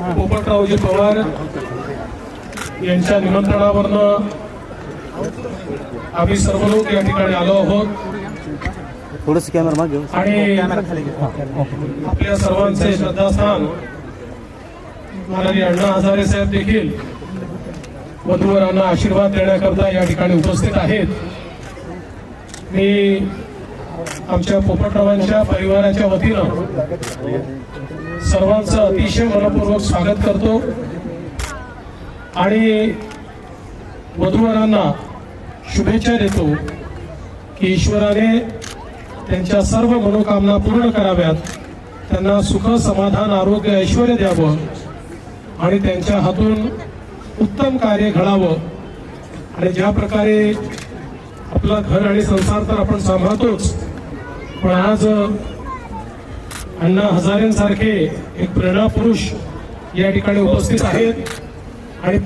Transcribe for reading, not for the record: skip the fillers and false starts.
पोपटरावजी पवार यांच्या निमंत्रणावरनं आम्ही सर्व लोक या ठिकाणी आलो आहोत थोडंसं कॅमेरा मागे आणि आपल्या सर्वांचे श्रद्धास्थान माननीय अण्णा हजारे साहेब देखील वधूवरांना आशीर्वाद देण्याकरता या ठिकाणी उपस्थित आहेत। मी आमच्या पोपटरावांच्या परिवाराच्या वतीनं सर्वांचं अतिशय मनपूर्वक स्वागत करतो आणि वधूवरांना शुभेच्छा देतो की ईश्वराने त्यांच्या सर्व मनोकामना पूर्ण कराव्यात, त्यांना सुख समाधान आरोग्य ऐश्वर्य द्यावं आणि त्यांच्या हातून उत्तम कार्य घडावं। आणि ज्या प्रकारे आपला घर आणि संसार तर आपण सांभाळतोच, पण आज अण्णा हजारेंसारखे एक प्रेरणा पुरुष या ठिकाणी उपस्थित आहेत आणि